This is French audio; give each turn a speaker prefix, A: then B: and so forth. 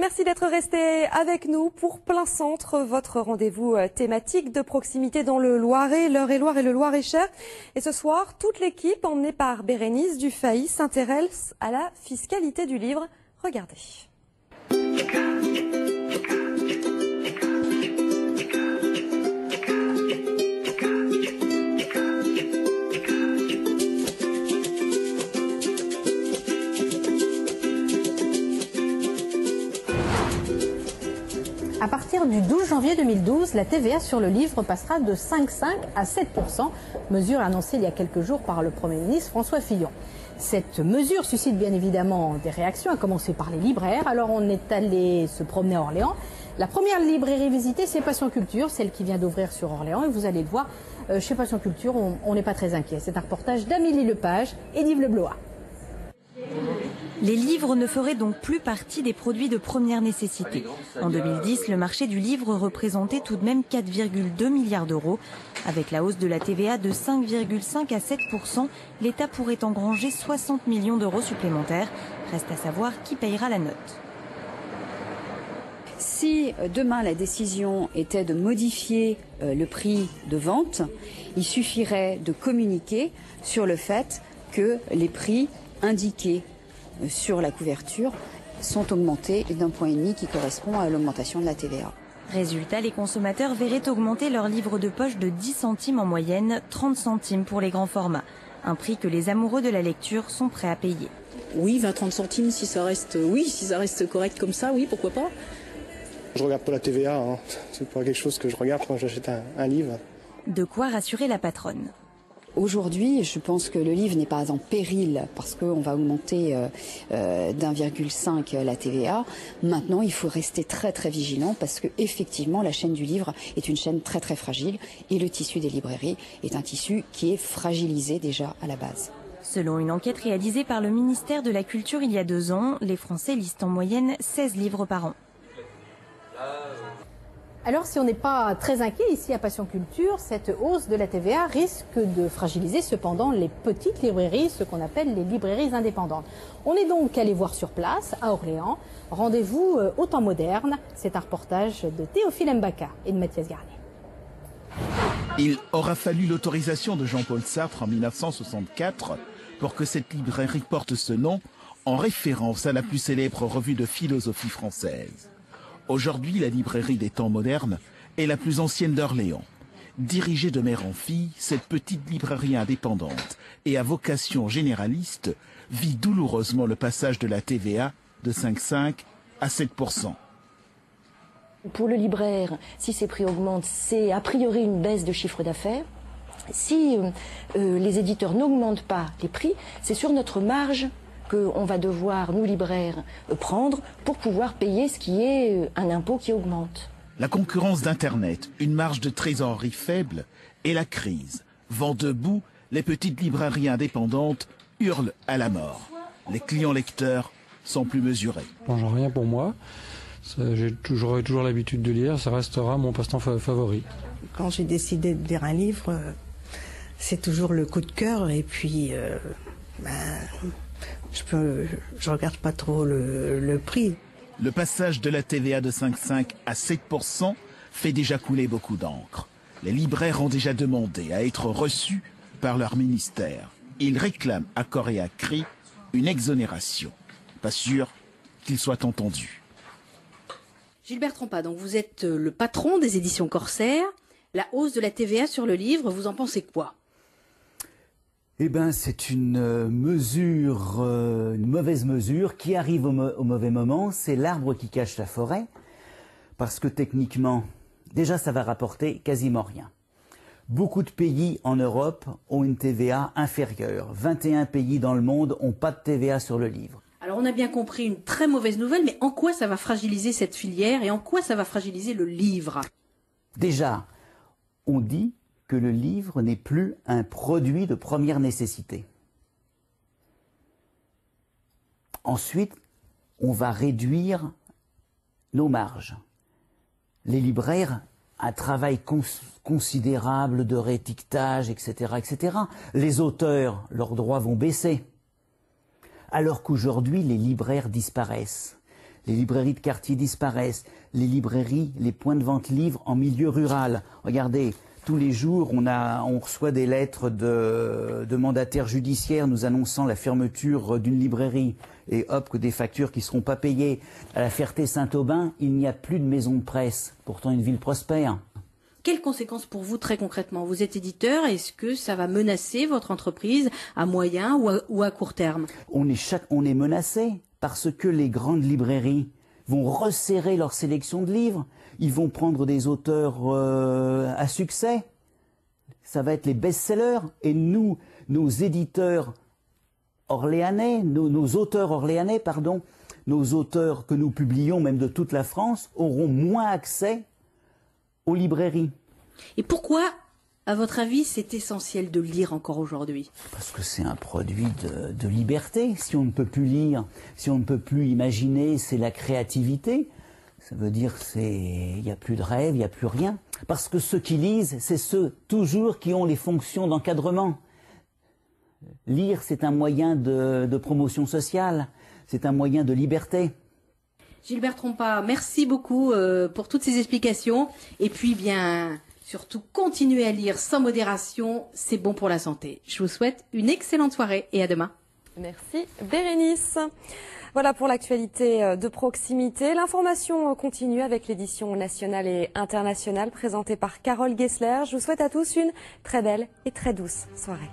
A: Merci d'être resté avec nous pour Plein Centre, votre rendez-vous thématique de proximité dans le Loiret, l'Eure-et-Loir et le Loir-et-Cher. Et ce soir, toute l'équipe, emmenée par Bérénice Dufay, s'intéresse à la fiscalité du livre. Regardez.
B: À partir du 12 janvier 2012, la TVA sur le livre passera de 5,5 à 7%, mesure annoncée il y a quelques jours par le Premier ministre François Fillon. Cette mesure suscite bien évidemment des réactions, à commencer par les libraires. Alors on est allé se promener à Orléans. La première librairie visitée, c'est Passion Culture, celle qui vient d'ouvrir sur Orléans. Et vous allez le voir, chez Passion Culture, on n'est pas très inquiet. C'est un reportage d'Amélie Lepage et d'Yves Leblois.
C: Les livres ne feraient donc plus partie des produits de première nécessité. En 2010, le marché du livre représentait tout de même 4,2 milliards d'euros. Avec la hausse de la TVA de 5,5 à 7%, l'État pourrait engranger 60 millions d'euros supplémentaires. Reste à savoir qui payera la note.
D: Si demain la décision était de modifier le prix de vente, il suffirait de communiquer sur le fait que les prix indiqués sur la couverture sont augmentés d'un point et demi qui correspond à l'augmentation de la TVA.
C: Résultat, les consommateurs verraient augmenter leur livre de poche de 10 centimes en moyenne, 30 centimes pour les grands formats. Un prix que les amoureux de la lecture sont prêts à payer.
E: Oui, 20-30 centimes si ça reste correct comme ça, oui, pourquoi pas.
F: Je regarde pas la TVA, hein. C'est pas quelque chose que je regarde quand j'achète un livre.
C: De quoi rassurer la patronne.
D: Aujourd'hui, je pense que le livre n'est pas en péril parce qu'on va augmenter d'1,5 la TVA. Maintenant, il faut rester très très vigilant parce que effectivement, la chaîne du livre est une chaîne très très fragile et le tissu des librairies est un tissu qui est fragilisé déjà à la base.
C: Selon une enquête réalisée par le ministère de la Culture il y a 2 ans, les Français lisent en moyenne 16 livres par an.
B: Alors, si on n'est pas très inquiet ici à Passion Culture, cette hausse de la TVA risque de fragiliser cependant les petites librairies, ce qu'on appelle les librairies indépendantes. On est donc allé voir sur place, à Orléans. Rendez-vous au temps moderne. C'est un reportage de Théophile Mbaka et de Mathias Garnier.
G: Il aura fallu l'autorisation de Jean-Paul Sartre en 1964 pour que cette librairie porte ce nom, en référence à la plus célèbre revue de philosophie française. Aujourd'hui, la librairie des temps modernes est la plus ancienne d'Orléans. Dirigée de mère en fille, cette petite librairie indépendante et à vocation généraliste vit douloureusement le passage de la TVA de 5,5 à 7%.
H: Pour le libraire, si ces prix augmentent, c'est a priori une baisse de chiffre d'affaires. Si les éditeurs n'augmentent pas les prix, c'est sur notre marge qu'on va devoir, nous libraires, prendre pour pouvoir payer ce qui est un impôt qui augmente.
G: La concurrence d'Internet, une marge de trésorerie faible et la crise vend debout les petites librairies indépendantes hurlent à la mort. Les clients lecteurs sont plus mesurés.
I: Ça ne change rien pour moi. J'ai toujours l'habitude de lire, ça restera mon passe-temps favori.
J: Quand j'ai décidé de lire un livre, c'est toujours le coup de cœur et puis je regarde pas trop le prix.
G: Le passage de la TVA de 5,5 à 7% fait déjà couler beaucoup d'encre. Les libraires ont déjà demandé à être reçus par leur ministère. Ils réclament à corps et à cri une exonération. Pas sûr qu'ils soient entendus.
B: Gilbert Trompa, donc vous êtes le patron des éditions Corsair. La hausse de la TVA sur le livre, vous en pensez quoi ?
K: Eh bien, c'est une mesure, une mauvaise mesure qui arrive au mauvais moment. C'est l'arbre qui cache la forêt. Parce que techniquement, déjà, ça va rapporter quasiment rien. Beaucoup de pays en Europe ont une TVA inférieure. 21 pays dans le monde n'ont pas de TVA sur le livre.
B: Alors, on a bien compris une très mauvaise nouvelle, mais en quoi ça va fragiliser cette filière et en quoi ça va fragiliser le livre ?
K: Déjà, on dit que le livre n'est plus un produit de première nécessité. Ensuite, on va réduire nos marges. Les libraires, un travail considérable de réétiquetage, etc., etc. Les auteurs, leurs droits vont baisser. Alors qu'aujourd'hui, les libraires disparaissent. Les librairies de quartier disparaissent. Les librairies, les points de vente livres en milieu rural. Regardez, tous les jours, on reçoit des lettres de mandataires judiciaires nous annonçant la fermeture d'une librairie. Et hop, que des factures qui ne seront pas payées. À la Ferté-Saint-Aubin, il n'y a plus de maison de presse. Pourtant, une ville prospère.
B: Quelles conséquences pour vous très concrètement? Vous êtes éditeur, est-ce que ça va menacer votre entreprise à moyen ou à court terme?
K: On est menacé parce que les grandes librairies vont resserrer leur sélection de livres. Ils vont prendre des auteurs à succès. Ça va être les best-sellers. Et nous, nos éditeurs orléanais, nos auteurs orléanais, pardon, nos auteurs que nous publions même de toute la France, auront moins accès aux librairies.
B: Et pourquoi, à votre avis, c'est essentiel de lire encore aujourd'hui?
K: Parce que c'est un produit de liberté. Si on ne peut plus lire, si on ne peut plus imaginer, c'est la créativité. Ça veut dire il n'y a plus de rêve, il n'y a plus rien. Parce que ceux qui lisent, c'est ceux toujours qui ont les fonctions d'encadrement. Lire, c'est un moyen de promotion sociale, c'est un moyen de liberté.
B: Gilbert Trompa, merci beaucoup pour toutes ces explications. Et puis, bien, surtout, continuez à lire sans modération, c'est bon pour la santé. Je vous souhaite une excellente soirée et à demain.
A: Merci Bérénice. Voilà pour l'actualité de proximité. L'information continue avec l'édition nationale et internationale présentée par Carole Gessler. Je vous souhaite à tous une très belle et très douce soirée.